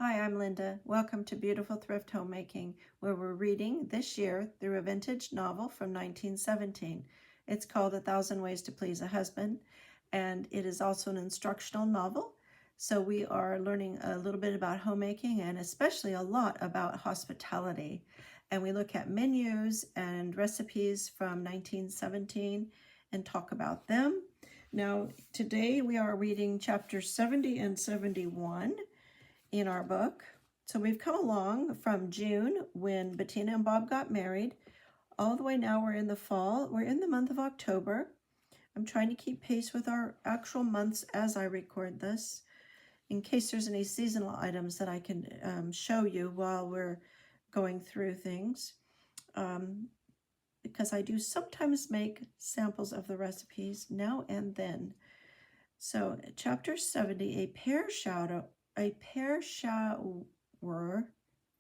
Hi, I'm Linda. Welcome to Beautiful Thrift Homemaking, where we're reading this year through a vintage novel from 1917. It's called A Thousand Ways to Please a Husband, and it is also an instructional novel. So we are learning a little bit about homemaking and especially a lot about hospitality. And we look at menus and recipes from 1917 and talk about them. Now, today we are reading chapters 70 and 71 in our book. So we've come along from June when Bettina and Bob got married, all the way now we're in the fall. We're in the month of October. I'm trying to keep pace with our actual months as I record this, in case there's any seasonal items that I can show you while we're going through things. Because I do sometimes make samples of the recipes now and then. So chapter 70, a pear shower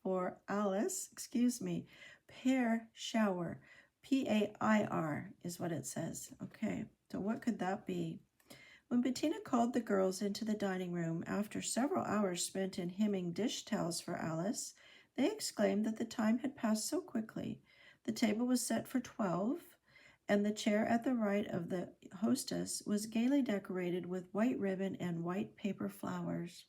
for Alice, pear shower, P-A-I-R is what it says. Okay, so what could that be? When Bettina called the girls into the dining room after several hours spent in hemming dish towels for Alice, they exclaimed that the time had passed so quickly. The table was set for 12, and the chair at the right of the hostess was gaily decorated with white ribbon and white paper flowers.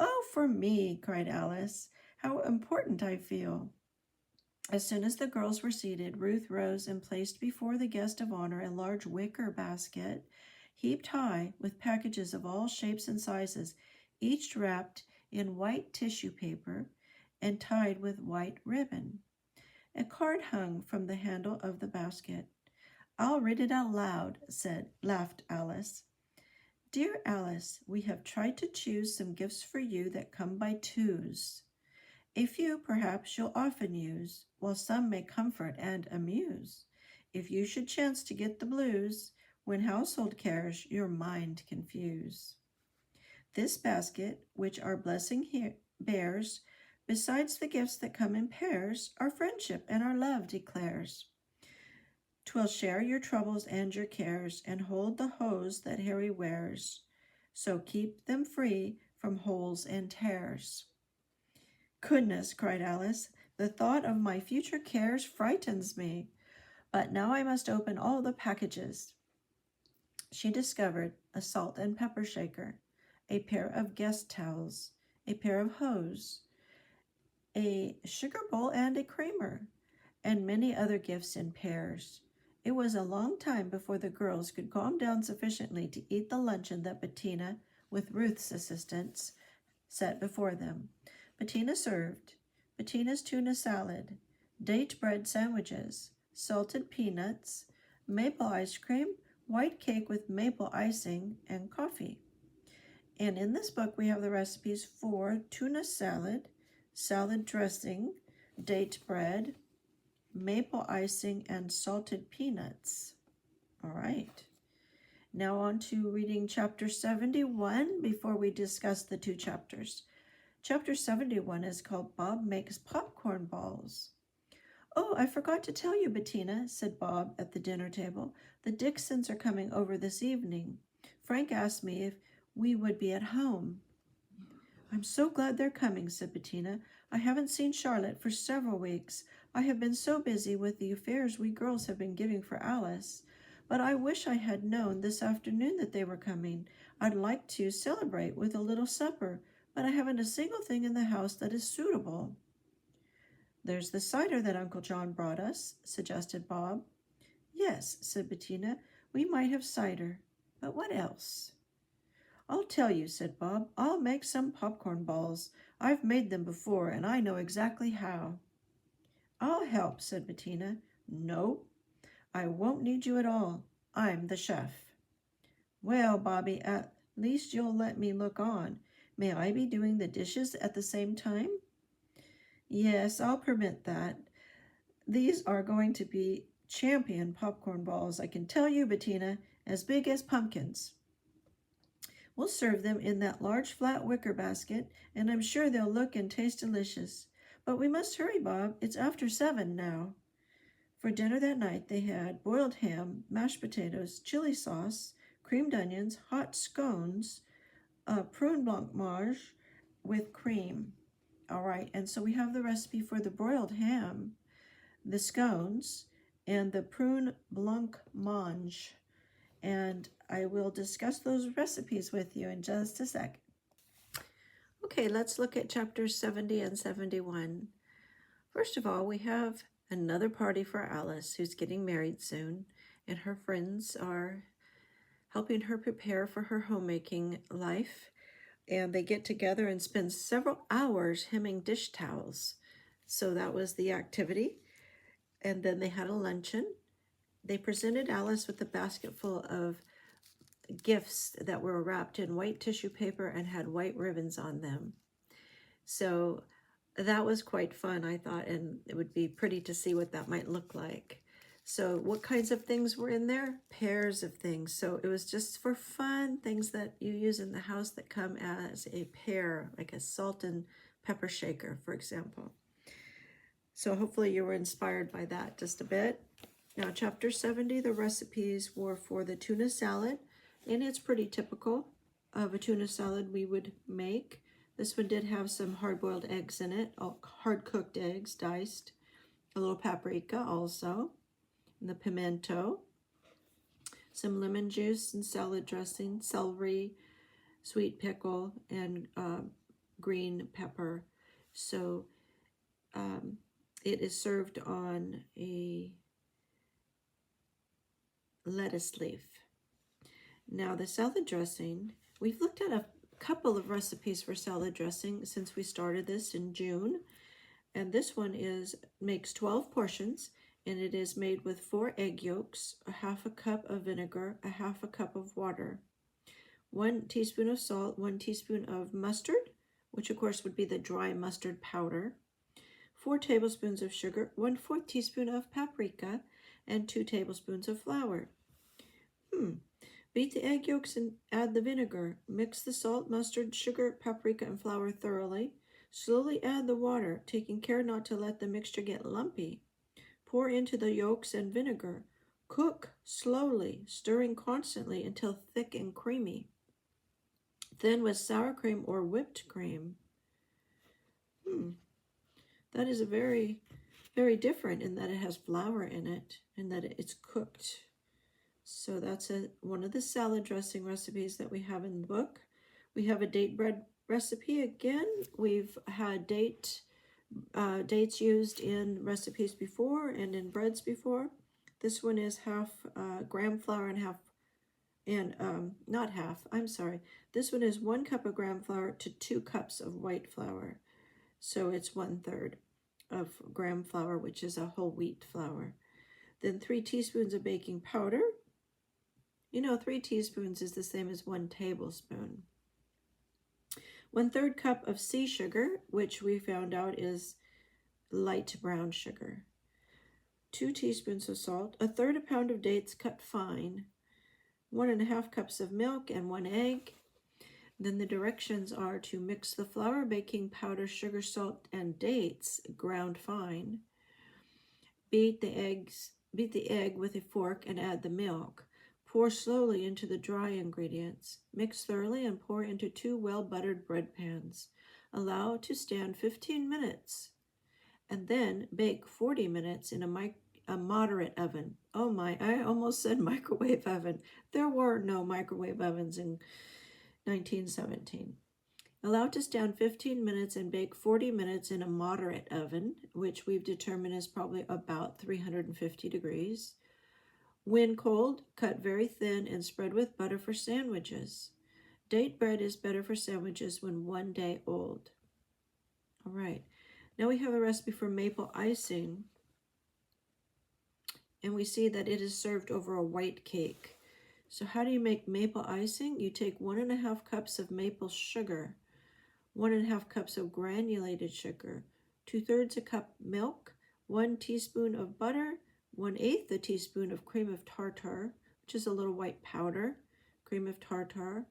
"Oh, for me," cried Alice. "How important I feel." As soon as the girls were seated, Ruth rose and placed before the guest of honor a large wicker basket, heaped high with packages of all shapes and sizes, each wrapped in white tissue paper and tied with white ribbon. A card hung from the handle of the basket. "I'll read it out loud," laughed Alice. "Dear Alice, we have tried to choose some gifts for you that come by twos. A few perhaps you'll often use, while some may comfort and amuse. If you should chance to get the blues, when household cares your mind confuse. This basket, which our blessing here bears, besides the gifts that come in pairs, our friendship and our love declares. 'Twill share your troubles and your cares, and hold the hose that Harry wears, so keep them free from holes and tears." "Goodness," cried Alice, "the thought of my future cares frightens me. But now I must open all the packages." She discovered a salt and pepper shaker, a pair of guest towels, a pair of hose, a sugar bowl and a creamer, and many other gifts in pairs. It was a long time before the girls could calm down sufficiently to eat the luncheon that Bettina, with Ruth's assistance, set before them. Bettina served Bettina's tuna salad, date bread sandwiches, salted peanuts, maple ice cream, white cake with maple icing, and coffee. And in this book we have the recipes for tuna salad, salad dressing, date bread, maple icing, and salted peanuts. All right. Now on to reading chapter 71 before we discuss the two chapters. Chapter 71 is called Bob Makes Popcorn Balls. "Oh, I forgot to tell you, Bettina," said Bob at the dinner table. "The Dixons are coming over this evening. Frank asked me if we would be at home." "I'm so glad they're coming," said Bettina. "I haven't seen Charlotte for several weeks. I have been so busy with the affairs we girls have been giving for Alice. But I wish I had known this afternoon that they were coming. I'd like to celebrate with a little supper, but I haven't a single thing in the house that is suitable." "There's the cider that Uncle John brought us," suggested Bob. "Yes," said Bettina, "we might have cider. But what else?" "I'll tell you," said Bob. "I'll make some popcorn balls. I've made them before, and I know exactly how." "I'll help," said Bettina. "No, I won't need you at all. I'm the chef." "Well, Bobby, at least you'll let me look on. May I be doing the dishes at the same time?" "Yes, I'll permit that. These are going to be champion popcorn balls, I can tell you, Bettina, as big as pumpkins. We'll serve them in that large flat wicker basket, and I'm sure they'll look and taste delicious. But we must hurry, Bob. It's after 7 now." For dinner that night they had boiled ham, mashed potatoes, chili sauce, creamed onions, hot scones, prune blancmange, with cream. All right, and so we have the recipe for the broiled ham, the scones, and the prune blancmange. And I will discuss those recipes with you in just a sec. Okay, let's look at chapters 70 and 71. First of all, we have another party for Alice, who's getting married soon, and her friends are helping her prepare for her homemaking life. And they get together and spend several hours hemming dish towels. So that was the activity. And then they had a luncheon. They presented Alice with a basket full of gifts that were wrapped in white tissue paper and had white ribbons on them. So that was quite fun, I thought, and it would be pretty to see what that might look like. So what kinds of things were in there? Pairs of things. So it was just for fun, things that you use in the house that come as a pair, like a salt and pepper shaker, for example. So hopefully you were inspired by that just a bit. Now, chapter 70, the recipes were for the tuna salad, and it's pretty typical of a tuna salad we would make. This one did have some hard-boiled eggs in it, hard-cooked eggs, diced, a little paprika also, and the pimento, some lemon juice and salad dressing, celery, sweet pickle, and green pepper. So it is served on a lettuce leaf. Now the salad dressing, we've looked at a couple of recipes for salad dressing since we started this in June, and this one makes 12 portions, and it is made with 4 egg yolks, a half a cup of vinegar, a half a cup of water, 1 teaspoon of salt, 1 teaspoon of mustard, which of course would be the dry mustard powder, 4 tablespoons of sugar, 1/4 teaspoon of paprika, and 2 tablespoons of flour. Beat the egg yolks and add the vinegar. Mix the salt, mustard, sugar, paprika, and flour thoroughly. Slowly add the water, taking care not to let the mixture get lumpy. Pour into the yolks and vinegar. Cook slowly, stirring constantly until thick and creamy. Thin with sour cream or whipped cream. That is very, very different in that it has flour in it and that it's cooked. So that's one of the salad dressing recipes that we have in the book. We have a date bread recipe again. We've had dates used in recipes before and in breads before. This one is half graham flour and not half, I'm sorry. This one is 1 cup of graham flour to 2 cups of white flour. So it's 1/3 of graham flour, which is a whole wheat flour. Then 3 teaspoons of baking powder. 3 teaspoons is the same as 1 tablespoon. 1/3 cup of sea sugar, which we found out is light brown sugar. 2 teaspoons of salt, 1/3 pound of dates cut fine, 1½ cups of milk, and 1 egg. Then the directions are to mix the flour, baking powder, sugar, salt, and dates ground fine. Beat the egg with a fork and add the milk. Pour slowly into the dry ingredients. Mix thoroughly and pour into 2 well-buttered bread pans. Allow to stand 15 minutes. And then bake 40 minutes in a moderate oven. Oh my, I almost said microwave oven. There were no microwave ovens in 1917. Allow to stand 15 minutes and bake 40 minutes in a moderate oven, which we've determined is probably about 350 degrees. When cold, cut very thin and spread with butter for sandwiches. Date bread is better for sandwiches when 1 day old. All right, now we have a recipe for maple icing, and we see that it is served over a white cake. So how do you make maple icing? You take 1½ cups of maple sugar, 1½ cups of granulated sugar, 2/3 a cup milk, 1 teaspoon of butter, 1/8 a teaspoon of cream of tartar, which is a little white powder, cream of tartar.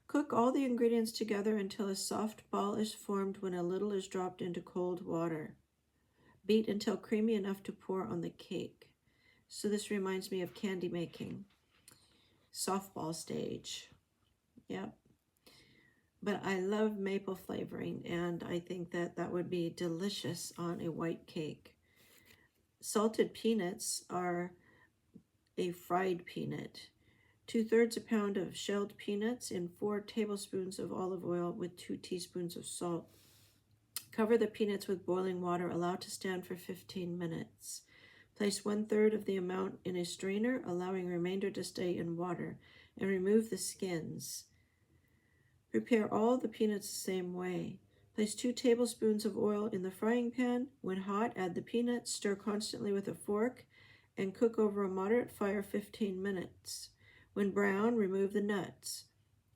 Cook all the ingredients together until a soft ball is formed when a little is dropped into cold water. Beat until creamy enough to pour on the cake. So this reminds me of candy making. Softball stage. Yep. but I love maple flavoring, and I think that that would be delicious on a white cake. Salted peanuts are a fried peanut. 2/3 a pound of shelled peanuts in 4 tablespoons of olive oil with 2 teaspoons of salt. Cover the peanuts with boiling water. Allow to stand for 15 minutes. Place 1/3 of the amount in a strainer, allowing remainder to stay in water, and remove the skins. Prepare all the peanuts the same way. Place 2 tablespoons of oil in the frying pan. When hot, add the peanuts, stir constantly with a fork, and cook over a moderate fire 15 minutes. When brown, remove the nuts.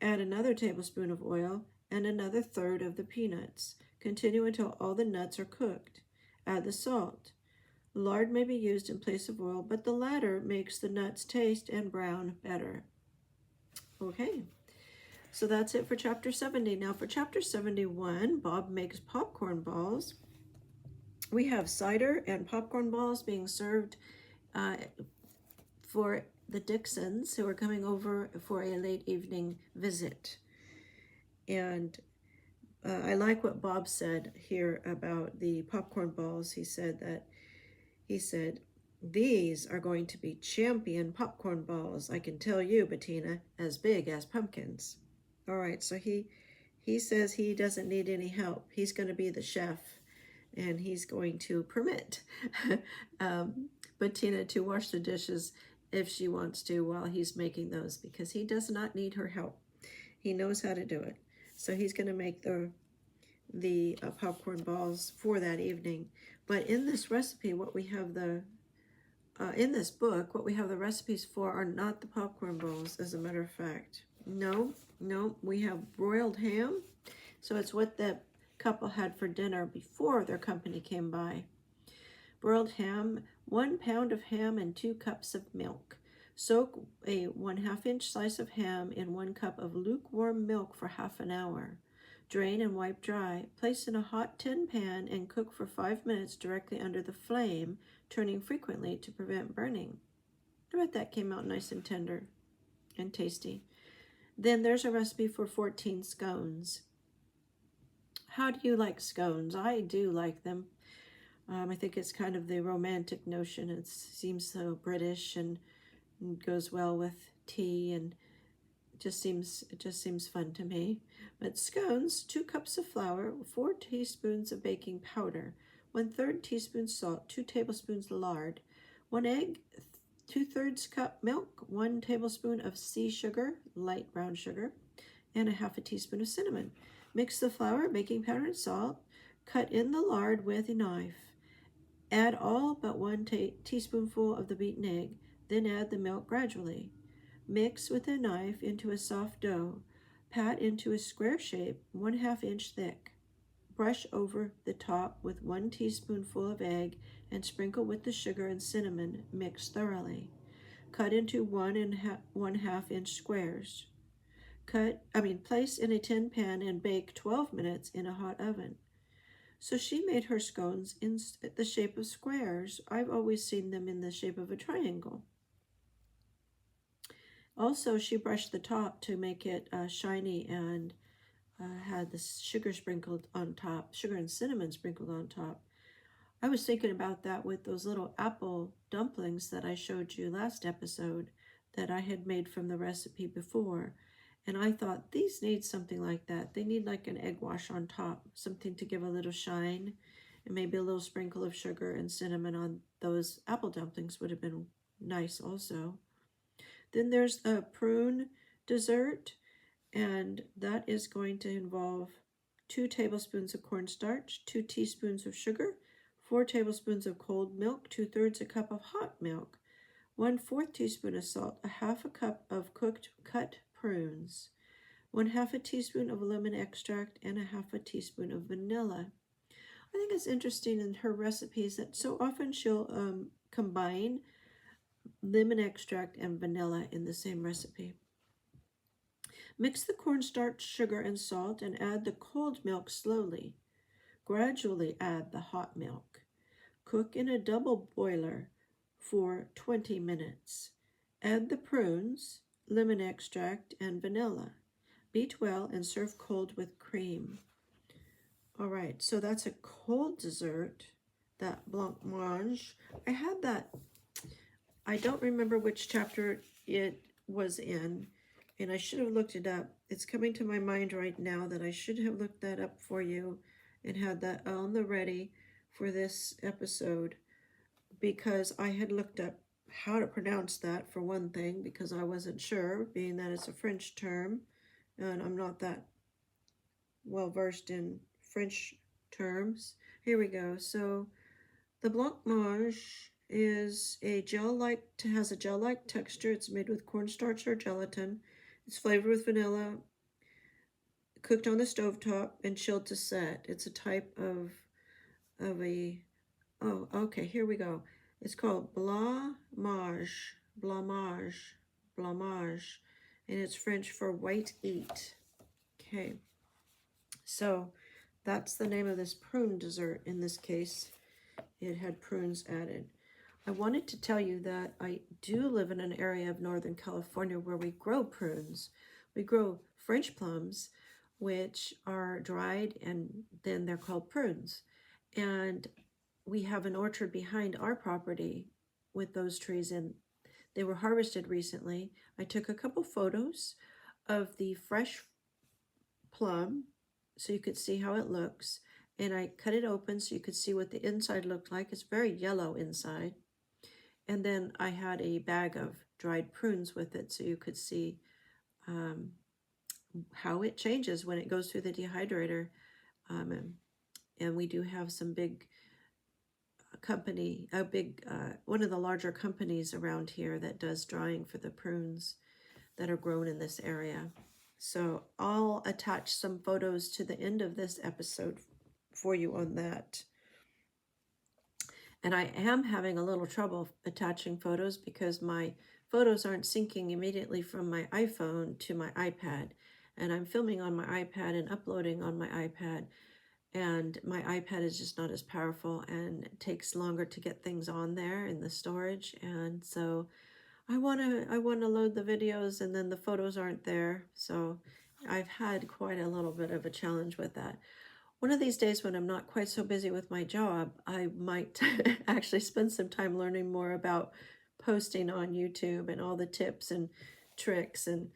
Add another tablespoon of oil and another third of the peanuts. Continue until all the nuts are cooked. Add the salt. Lard may be used in place of oil, but the latter makes the nuts taste and brown better. Okay, so that's it for chapter 70. Now for chapter 71, Bob makes popcorn balls. We have cider and popcorn balls being served for the Dixons, who are coming over for a late evening visit. And I like what Bob said here about the popcorn balls. He said, these are going to be champion popcorn balls, I can tell you, Bettina, as big as pumpkins. All right, so he says he doesn't need any help. He's going to be the chef, and he's going to permit Bettina to wash the dishes if she wants to while he's making those, because he does not need her help. He knows how to do it. So he's going to make the popcorn balls for that evening. But in this recipe, what we have in this book, what we have the recipes for are not the popcorn balls, as a matter of fact. No, we have broiled ham. So it's what the couple had for dinner before their company came by. Broiled ham, 1 pound of ham and 2 cups of milk. Soak a 1/2 inch slice of ham in 1 cup of lukewarm milk for half an hour. Drain and wipe dry. Place in a hot tin pan and cook for 5 minutes directly under the flame, turning frequently to prevent burning. I bet that came out nice and tender and tasty. Then there's a recipe for 14 scones. How do you like scones? I do like them. I think it's kind of the romantic notion. It seems so British and goes well with tea, and it just seems fun to me. But scones: 2 cups of flour, 4 teaspoons of baking powder, 1/3 teaspoon salt, 2 tablespoons lard, 1 egg, 2/3 cup milk, 1 tablespoon of sea sugar, light brown sugar, and a 1/2 teaspoon of cinnamon. Mix the flour, baking powder, and salt. Cut in the lard with a knife. Add all but 1 teaspoonful of the beaten egg, then add the milk gradually. Mix with a knife into a soft dough. Pat into a square shape, 1/2 inch thick. Brush over the top with 1 teaspoonful of egg and sprinkle with the sugar and cinnamon. Mix thoroughly. Cut into 1.5 inch squares. Place in a tin pan and bake 12 minutes in a hot oven. So she made her scones in the shape of squares. I've always seen them in the shape of a triangle. Also, she brushed the top to make it shiny, and had the sugar sprinkled on top, sugar and cinnamon sprinkled on top. I was thinking about that with those little apple dumplings that I showed you last episode that I had made from the recipe before. And I thought these need something like that. They need like an egg wash on top, something to give a little shine, and maybe a little sprinkle of sugar and cinnamon on those apple dumplings would have been nice also. Then there's a prune dessert, and that is going to involve 2 tablespoons of cornstarch, 2 teaspoons of sugar, 4 tablespoons of cold milk, 2/3 a cup of hot milk, 1/4 teaspoon of salt, a 1/2 cup of cut prunes, 1/2 teaspoon of lemon extract, and a 1/2 teaspoon of vanilla. I think it's interesting in her recipes that so often she'll combine lemon extract and vanilla in the same recipe. Mix the cornstarch, sugar, and salt, and add the cold milk slowly. Gradually add the hot milk. Cook in a double boiler for 20 minutes. Add the prunes, lemon extract, and vanilla. Beat well and serve cold with cream. All right, so that's a cold dessert, that blancmange. I had that, I don't remember which chapter it was in, and I should have looked it up. It's coming to my mind right now that I should have looked that up for you and had that on the ready for this episode, because I had looked up how to pronounce that for one thing, because I wasn't sure, being that it's a French term, and I'm not that well versed in French terms. Here we go. So the blancmange is a has a gel-like texture. It's made with cornstarch or gelatin. It's flavored with vanilla, cooked on the stovetop, and chilled to set. It's a type of a, oh, okay, here we go. It's called blamage, blamage, blamage, and it's French for white eat. Okay, so that's the name of this prune dessert. In this case, it had prunes added. I wanted to tell you that I do live in an area of Northern California where we grow prunes. We grow French plums, which are dried, and then they're called prunes. And we have an orchard behind our property with those trees, and they were harvested recently. I took a couple photos of the fresh plum so you could see how it looks, and I cut it open so you could see what the inside looked like. It's very yellow inside. And then I had a bag of dried prunes with it so you could see how it changes when it goes through the dehydrator. And we do have some big one of the larger companies around here that does drying for the prunes that are grown in this area. So I'll attach some photos to the end of this episode for you on that. And I am having a little trouble attaching photos because my photos aren't syncing immediately from my iPhone to my iPad. And I'm filming on my iPad and uploading on my iPad. And my iPad is just not as powerful, and it takes longer to get things on there in the storage. And so I want to load the videos, and then the photos aren't there. So I've had quite a little bit of a challenge with that. One of these days when I'm not quite so busy with my job, I might actually spend some time learning more about posting on YouTube and all the tips and tricks and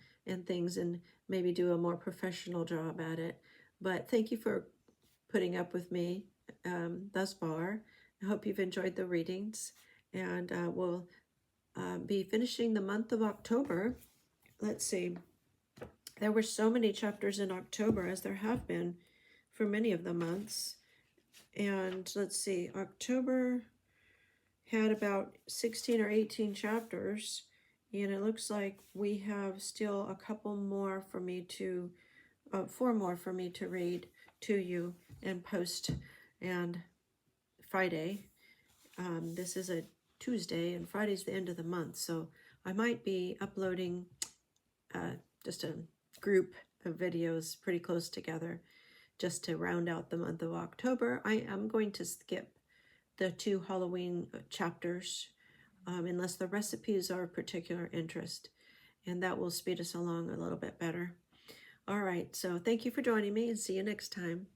things, and maybe do a more professional job at it. But thank you for putting up with me thus far. I hope you've enjoyed the readings, and we'll be finishing the month of October. Let's see. There were so many chapters in October, as there have been for many of the months. And let's see, October had about 16 or 18 chapters, and it looks like we have still a couple more for me to, 4 more for me to read to you and post. And Friday, this is a Tuesday, and Friday's the end of the month, so I might be uploading just a group of videos pretty close together, just to round out the month of October. I am going to skip the 2 Halloween chapters unless the recipes are of particular interest, and that will speed us along a little bit better. All right, so thank you for joining me, and see you next time.